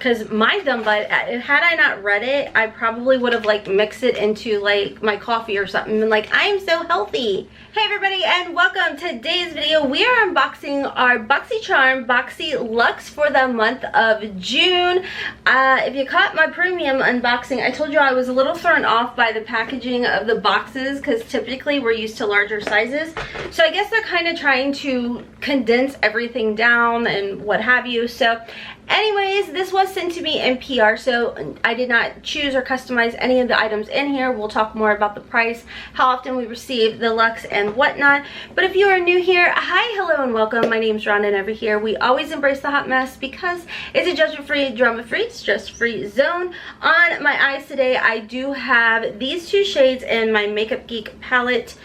because my dumb butt, had I not read it, I probably would have like mixed it into like my coffee or something and like, I'm so healthy. Hey everybody, and welcome to today's video. We are unboxing our Boxycharm BoxyLuxe for the month of June. If you caught my premium unboxing, I told you I was a little thrown off by the packaging of the boxes because typically we're used to larger sizes. So I guess they're kind of trying to condense everything down and what have you. So anyways, this was sent to me in PR, so I did not choose or customize any of the items in here. We'll talk more about the price, how often we receive the Luxe, and whatnot. But if you are new here, hi, hello, and welcome. My name's Rhonda, and over here we always embrace the hot mess because it's a judgment-free, drama-free, stress-free zone. On my eyes today, I do have these two shades in my Makeup Geek palette.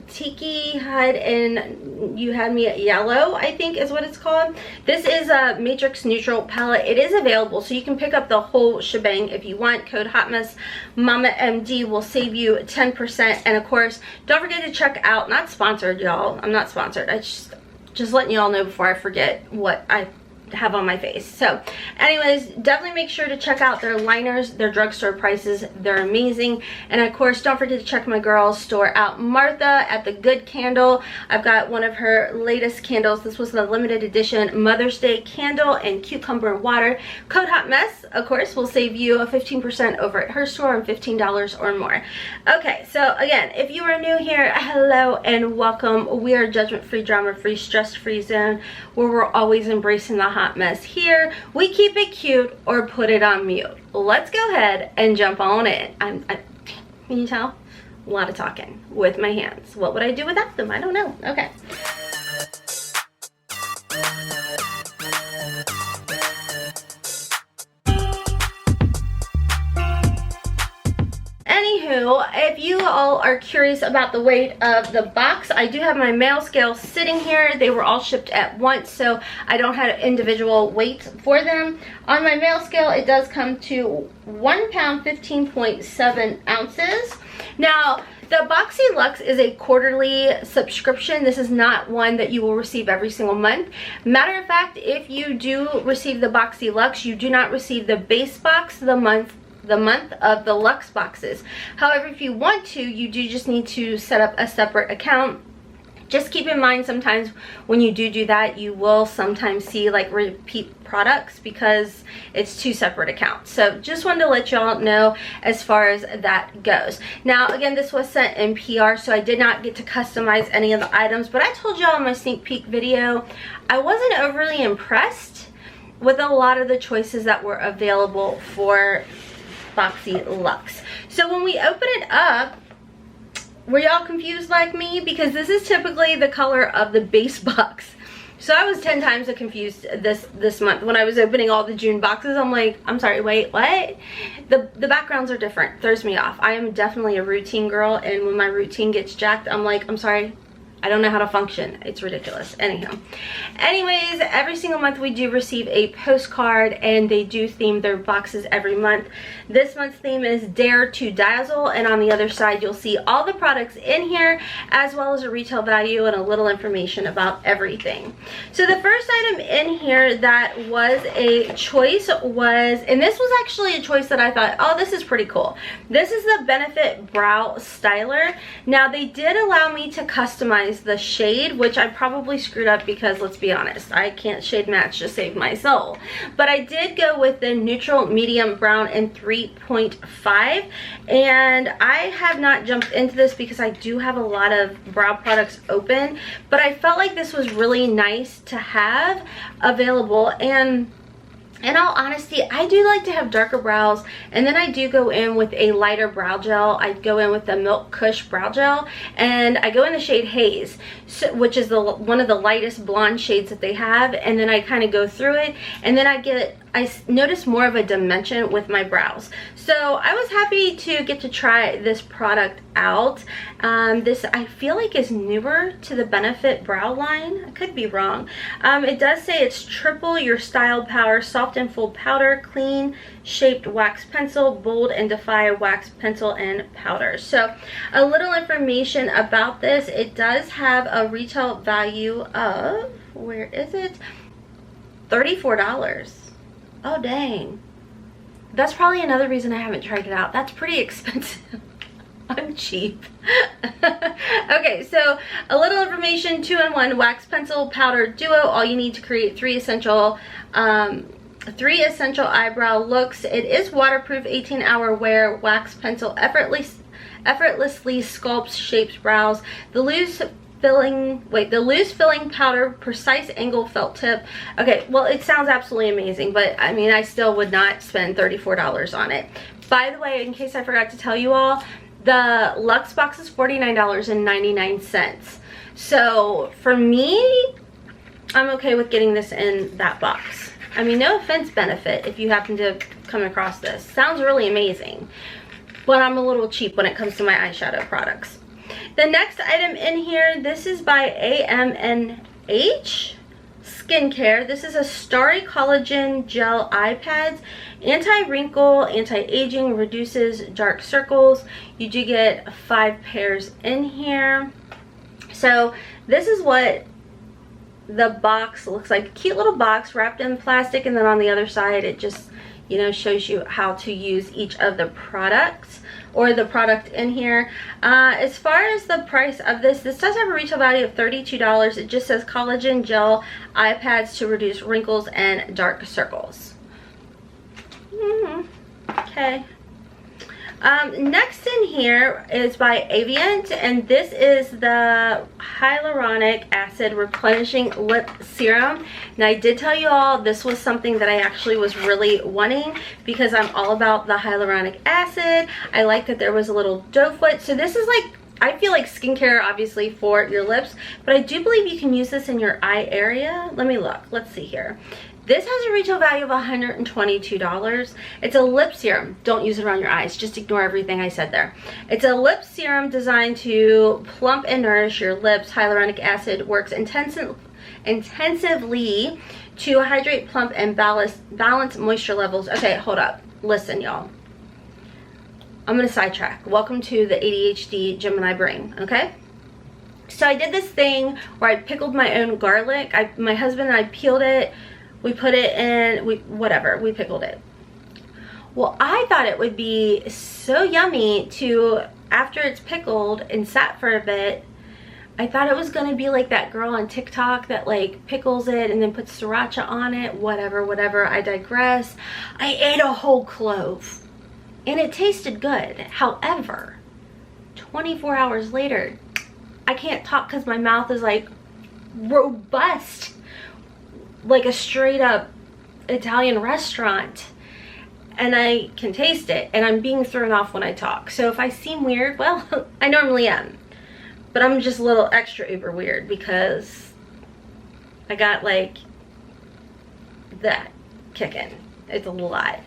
Tiki had in, you had me at yellow, I think is what it's called. This is a matrix neutral palette. It is available, so you can pick up the whole shebang if you want. Code HOTMESSMOMMAMD will save you 10%. And of course, don't forget to check out, not sponsored y'all, I'm not sponsored, I just letting y'all know before I forget what I have on my face. So anyways, definitely make sure to check out their liners, their drugstore prices, they're amazing. And of course, don't forget to check my girl's store out, Martha at the Good Candle. I've got one of her latest candles. This was the limited edition Mother's Day candle and cucumber water. Code HOTMESS, of course, will save you a 15% over at her store and $15 or more. Okay, so again, if you are new here, hello and welcome. We are judgment-free, drama-free, stress-free zone where we're always embracing the hot mess. Here we keep it cute or put it on mute. Let's go ahead and jump on in. Can you tell? A lot of talking with my hands. What would I do without them? I don't know. Okay. Anywho, if you all are curious about the weight of the box, I do have my male scale sitting here. They were all shipped at once, so I don't have individual weights for them. On my male scale, it does come to 1 pound 15.7 ounces. Now, the BoxyLuxe is a quarterly subscription. This is not one that you will receive every single month. Matter of fact, if you do receive the BoxyLuxe, you do not receive the base box the month of the Luxe boxes. However, if you want to, you do just need to set up a separate account. Just keep in mind, sometimes when you do that, you will sometimes see like repeat products because it's two separate accounts. So just wanted to let y'all know as far as that goes. Now again, this was sent in PR, so I did not get to customize any of the items, but I told y'all in my sneak peek video, I wasn't overly impressed with a lot of the choices that were available for BoxyLuxe. So when we open it up, were y'all confused like me? Because this is typically the color of the base box. So I was 10 times confused this month when I was opening all the June boxes. I'm like, I'm sorry, wait, what? The backgrounds are different. Throws me off. I am definitely a routine girl, and when my routine gets jacked, I'm like, I'm sorry, I don't know how to function. It's ridiculous. Anyhow, anyways, every single month we do receive a postcard, and they do theme their boxes every month. This month's theme is Dare to Dazzle, and on the other side you'll see all the products in here as well as a retail value and a little information about everything. So the first item in here that was a choice was, and this was actually a choice that I thought, oh, this is pretty cool. This is the Benefit Brow Styler. Now they did allow me to customize the shade, which I probably screwed up because, let's be honest, I can't shade match to save my soul. But I did go with the neutral medium brown in 3.5, and I have not jumped into this because I do have a lot of brow products open, but I felt like this was really nice to have available. And in all honesty, I do like to have darker brows, and then I do go in with a lighter brow gel. I go in with the Milk Kush brow gel, and I go in the shade Haze, so, which is one of the lightest blonde shades that they have, and then I kind of go through it, and then I notice more of a dimension with my brows. So I was happy to get to try this product out. This I feel like is newer to the Benefit brow line. I could be wrong. It does say it's triple your style power, soft and full powder, clean shaped wax pencil, bold and defy wax pencil and powder. So a little information about this. It does have a retail value of, where is it? $34. Oh, dang. That's probably another reason I haven't tried it out. That's pretty expensive. I'm cheap. Okay, so a little information, 2-in-1 wax pencil powder duo. All you need to create three essential eyebrow looks. It is waterproof, 18-hour wear. Wax pencil effortlessly sculpts, shapes brows. The loose filling powder, precise angle felt tip. Okay, well, it sounds absolutely amazing, but I mean, I still would not spend $34 on it. By the way, in case I forgot to tell you all, the Luxe box is $49.99. So for me, I'm okay with getting this in that box. I mean, no offense, Benefit, if you happen to come across this. Sounds really amazing, but I'm a little cheap when it comes to my eyeshadow products. The next item in here, this is by AMNH Skincare. This is a Starry Collagen Gel Eye Pads. Anti-wrinkle, anti-aging, reduces dark circles. You do get 5 pairs in here. So this is what the box looks like. Cute little box wrapped in plastic, and then on the other side it just, you know, shows you how to use each of the products, or the product in here. As far as the price of this does have a retail value of $32. It just says collagen gel eye pads to reduce wrinkles and dark circles. Okay. Next in here is by Avient, and this is the Hyaluronic Acid Replenishing Lip Serum. Now, I did tell you all this was something that I actually was really wanting, because I'm all about the hyaluronic acid. I like that there was a little doe foot. So this is like, I feel like skincare obviously for your lips, but I do believe you can use this in your eye area. Let me look. Let's see here. This has a retail value of $122. It's a lip serum. Don't use it around your eyes. Just ignore everything I said there. It's a lip serum designed to plump and nourish your lips. Hyaluronic acid works intensively to hydrate, plump, and balance moisture levels. Okay, hold up. Listen, y'all. I'm going to sidetrack. Welcome to the ADHD Gemini brain, okay? So I did this thing where I pickled my own garlic. My husband and I peeled it. We put it in, we pickled it. Well, I thought it would be so yummy to, after it's pickled and sat for a bit, I thought it was going to be like that girl on TikTok that like pickles it and then puts sriracha on it. Whatever, I digress. I ate a whole clove and it tasted good. However, 24 hours later, I can't talk because my mouth is like robust, like a straight up Italian restaurant, and I can taste it, and I'm being thrown off when I talk. So if I seem weird, well, I normally am, but I'm just a little extra uber weird because I got like that kicking. It's a lot.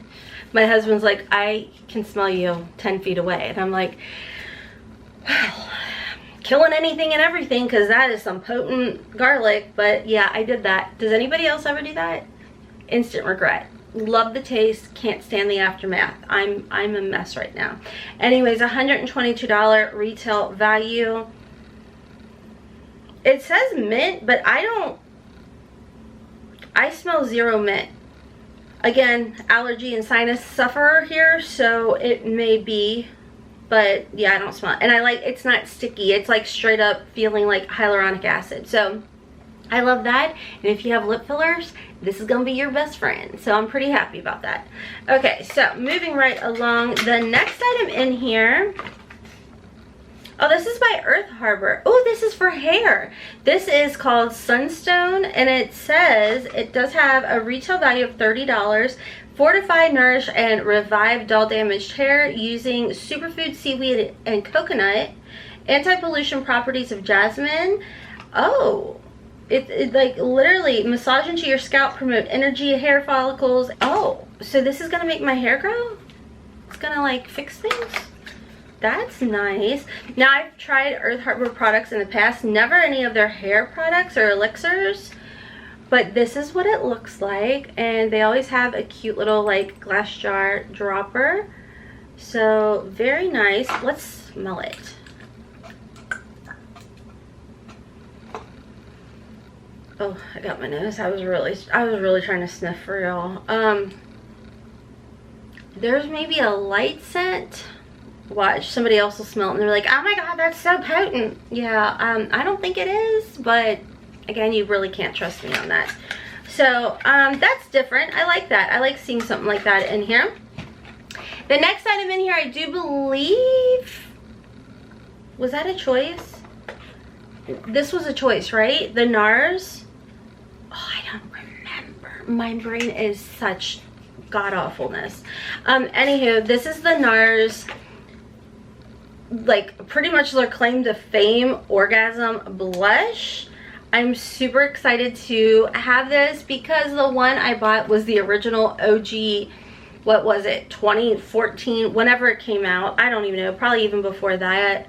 My husband's like, I can smell you 10 feet away, and I'm like, well, killing anything and everything, because that is some potent garlic. But yeah, I did that. Does anybody else ever do that? Instant regret. Love the taste, can't stand the aftermath. I'm a mess right now. Anyways, $122 retail value. It says mint, but I smell zero mint. Again, allergy and sinus sufferer here, so it may be. But yeah, I don't smell it. And I like, it's not sticky. It's like straight up feeling like hyaluronic acid. So I love that. And if you have lip fillers, this is going to be your best friend. So I'm pretty happy about that. Okay, so moving right along. The next item in here. Oh, this is by Earth Harbor. Oh, this is for hair. This is called Sunstone, and it says it does have a retail value of $30. Fortify, nourish, and revive dull damaged hair using superfood, seaweed, and coconut. Anti-pollution properties of jasmine. Oh, it like literally massage into your scalp, promote energy, hair follicles. Oh, so this is gonna make my hair grow? It's gonna like fix things? That's nice. Now, I've tried Earth Harbor products in the past, never any of their hair products or elixirs, but this is what it looks like. And they always have a cute little like glass jar dropper. So very nice. Let's smell it. Oh, I got my nose. I was really trying to sniff for y'all. there's maybe a light scent. Watch, somebody else will smell it and they're like, oh my god, that's so potent. Yeah, I don't think it is, but again, you really can't trust me on that. So that's different. I like that. I like seeing something like that in here. The next item in here, I do believe, was that a choice? This was a choice, right? The NARS. Oh, I don't remember. My brain is such god-awfulness. Anywho, this is the NARS, like pretty much their claim to fame orgasm blush. I'm super excited to have this because the one I bought was the original OG, what was it, 2014, whenever it came out. I don't even know, probably even before that.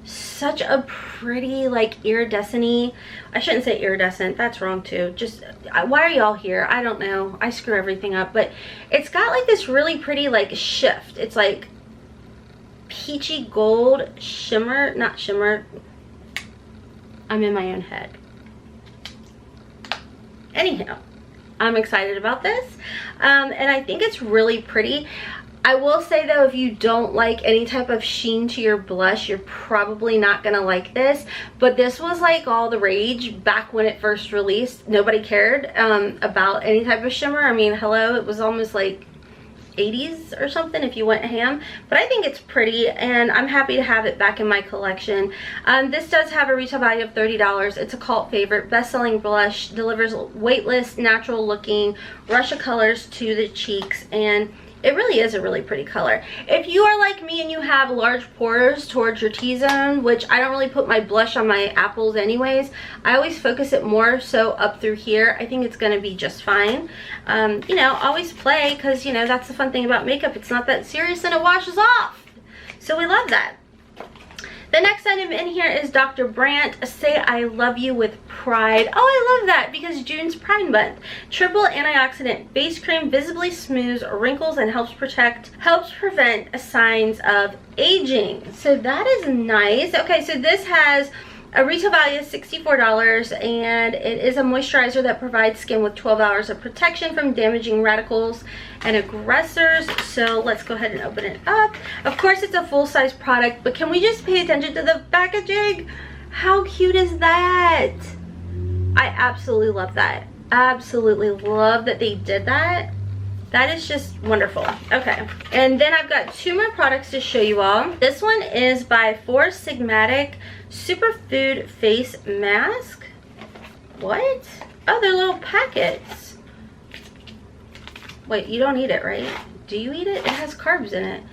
Such a pretty, like, iridescent-y, I shouldn't say iridescent, that's wrong too. Just, why are y'all here? I don't know. I screw everything up. But it's got like this really pretty, like, shift. It's like peachy gold shimmer, not shimmer. I'm in my own head. Anyhow, I'm excited about this, and I think it's really pretty. I will say though, if you don't like any type of sheen to your blush, you're probably not gonna like this. But this was like all the rage back when it first released. Nobody cared about any type of shimmer. I mean, hello, it was almost like 80s or something if you went ham. But I think it's pretty, and I'm happy to have it back in my collection. This does have a retail value of $30. It's a cult favorite, best-selling blush, delivers weightless, natural looking rush of colors to the cheeks, and it really is a really pretty color. If you are like me and you have large pores towards your T-zone, which I don't really put my blush on my apples anyways, I always focus it more so up through here. I think it's going to be just fine. You know, always play, because, you know, that's the fun thing about makeup. It's not that serious and it washes off. So we love that. The next item in here is Dr. Brandt Say I Love You with Pride. Oh, I love that because June's Pride Month. Triple antioxidant base cream visibly smooths wrinkles and helps prevent signs of aging. So that is nice. Okay, so this has a retail value of $64, and it is a moisturizer that provides skin with 12 hours of protection from damaging radicals and aggressors. So let's go ahead and open it up. Of course, it's a full-size product, but can we just pay attention to the packaging? How cute is that? I absolutely love that. Absolutely love that they did that. That is just wonderful. Okay, and then I've got two more products to show you all. This one is by Sigmatic Superfood Face Mask. What? Oh, they're little packets. Wait, you don't eat it, right? Do you eat it? It has carbs in it.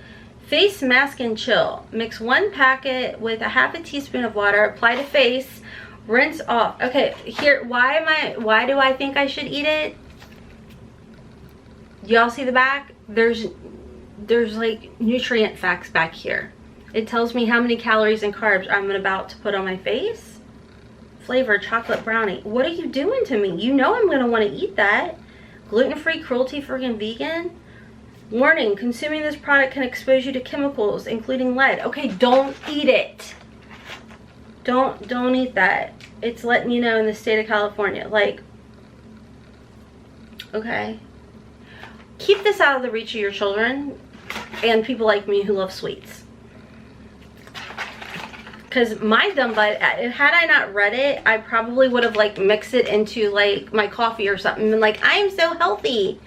Face Mask and Chill. Mix one packet with a half a teaspoon of water. Apply to face. Rinse off. Okay, here, why do I think I should eat it? Y'all see the back? There's like nutrient facts back here. It tells me how many calories and carbs I'm about to put on my face. Flavor chocolate brownie. What are you doing to me? You know I'm gonna want to eat that. Gluten-free, cruelty-free, and vegan. Warning, consuming this product can expose you to chemicals, including lead. Okay, don't eat it. Don't eat that. It's letting you know in the state of California. Like, okay. Keep this out of the reach of your children and people like me who love sweets. Because my dumb butt, had I not read it, I probably would have like mixed it into like my coffee or something and like, I'm so healthy.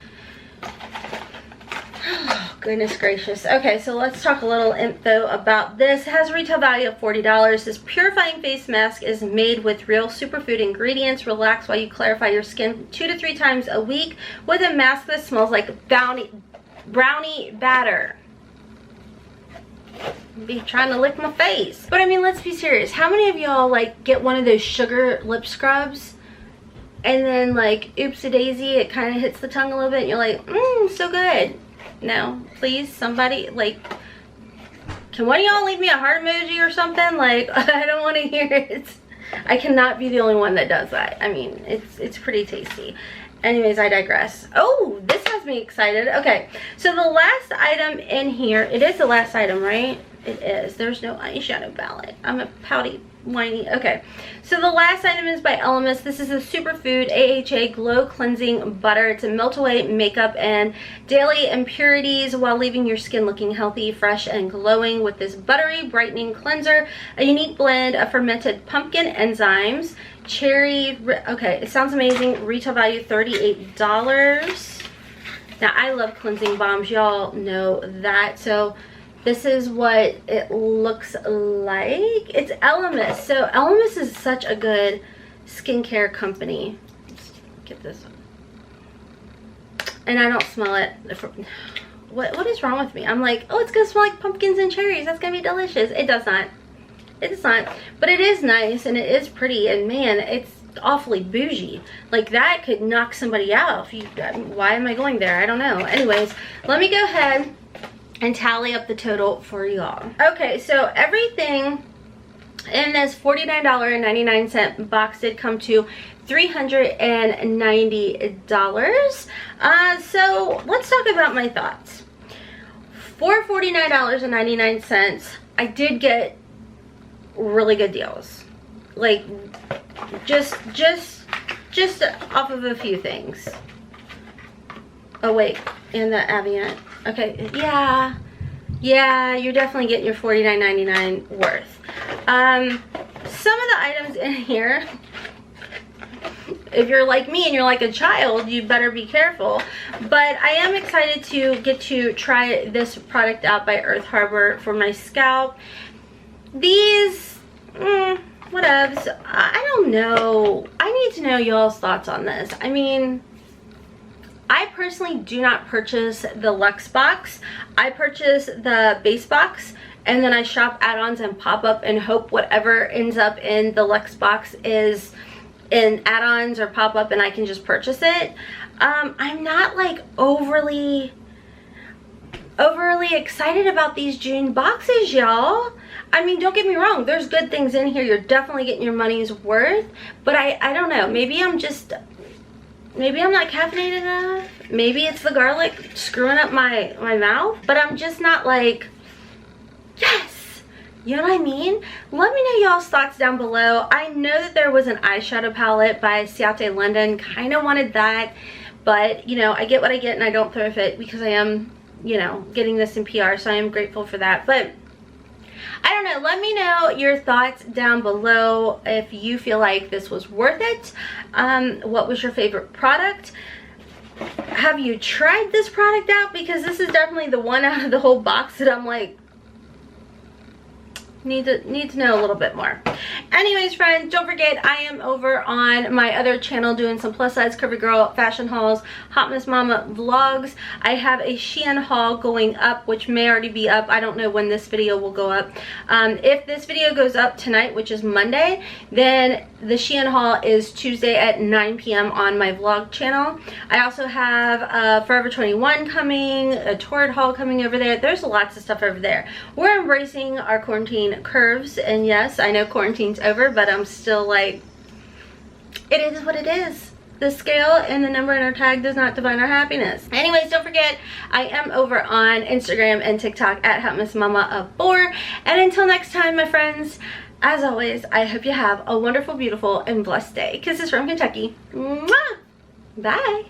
Oh, goodness gracious. Okay, so let's talk a little info about this. It has a retail value of $40. This purifying face mask is made with real superfood ingredients. Relax while you clarify your skin 2 to 3 times a week with a mask that smells like brownie batter. Be trying to lick my face. But I mean, let's be serious. How many of y'all like get one of those sugar lip scrubs and then like, oopsie daisy, it kind of hits the tongue a little bit and you're like, so good. No, please, somebody, like, can one of y'all leave me a heart emoji or something? Like, I don't want to hear it. I cannot be the only one that does that. I mean, it's pretty tasty. Anyways, I digress. Oh, this has has me excited. Okay, so the last item in here, it is the last item, right? It is. There's no eyeshadow palette. I'm a pouty, whiny. Okay, so the last item is by Elemis. This is a Superfood AHA Glow Cleansing Butter. It's a melt-away makeup and daily impurities while leaving your skin looking healthy, fresh, and glowing with this buttery brightening cleanser. A unique blend of fermented pumpkin enzymes, cherry. Okay, it sounds amazing. Retail value $38. Now, I love cleansing balms. Y'all know that. So this is what it looks like. It's Elemis. So Elemis is such a good skincare company. Let's get this one. And I don't smell it. What is wrong with me? I'm like, oh, it's gonna smell like pumpkins and cherries. That's gonna be delicious. It does not. It is not. But it is nice and it is pretty. And man, it's awfully bougie. Like, that could knock somebody out. Why am I going there? I don't know. Anyways, let me go ahead and tally up the total for y'all. Okay, so everything in this $49.99 box did come to $390. So let's talk about my thoughts. For $49.99, I did get really good deals. Like, just off of a few things. Oh wait, and the Avient. Okay, yeah, you're definitely getting your $49.99 worth. Some of the items in here, if you're like me and you're like a child, you better be careful. But I am excited to get to try this product out by Earth Harbor for my scalp. These, whatevs. I don't know. I need to know y'all's thoughts on this. I mean, I personally do not purchase the Luxe box. I purchase the base box, and then I shop add-ons and pop up and hope whatever ends up in the Luxe box is in add-ons or pop up and I can just purchase it. I'm not like overly excited about these June boxes, y'all. I mean, don't get me wrong, there's good things in here. You're definitely getting your money's worth, but I don't know, maybe I'm not caffeinated enough. Maybe it's the garlic screwing up my mouth, but I'm just not like, yes, you know what I mean? Let me know y'all's thoughts down below. I know that there was an eyeshadow palette by Ciate London. Kind of wanted that, but you know, I get what I get and I don't throw a fit because I am, you know, getting this in PR, so I am grateful for that. But I don't know, let me know your thoughts down below if you feel like this was worth it. What was your favorite product? Have you tried this product out? Because this is definitely the one out of the whole box that I'm like, need to know a little bit more. Anyways, friends, don't forget I am over on my other channel doing some plus size curvy girl fashion hauls, HOTMESS MOMMA vlogs. I have a Shein haul going up, which may already be up. I don't know when this video will go up. If this video goes up tonight, which is Monday, then the Shein haul is Tuesday at 9 p.m. on my vlog channel. I also have Forever 21 coming, a Torrid haul coming over there. There's lots of stuff over there. We're embracing our quarantine curves, and yes, I know quarantine's over, but I'm still like, it is what it is. The scale and the number in our tag does not define our happiness. Anyways, don't forget I am over on Instagram and TikTok at HOTMESSMOMMA4. And until next time, my friends, as always, I hope you have a wonderful, beautiful, and blessed day. Kisses from Kentucky. Mwah! Bye.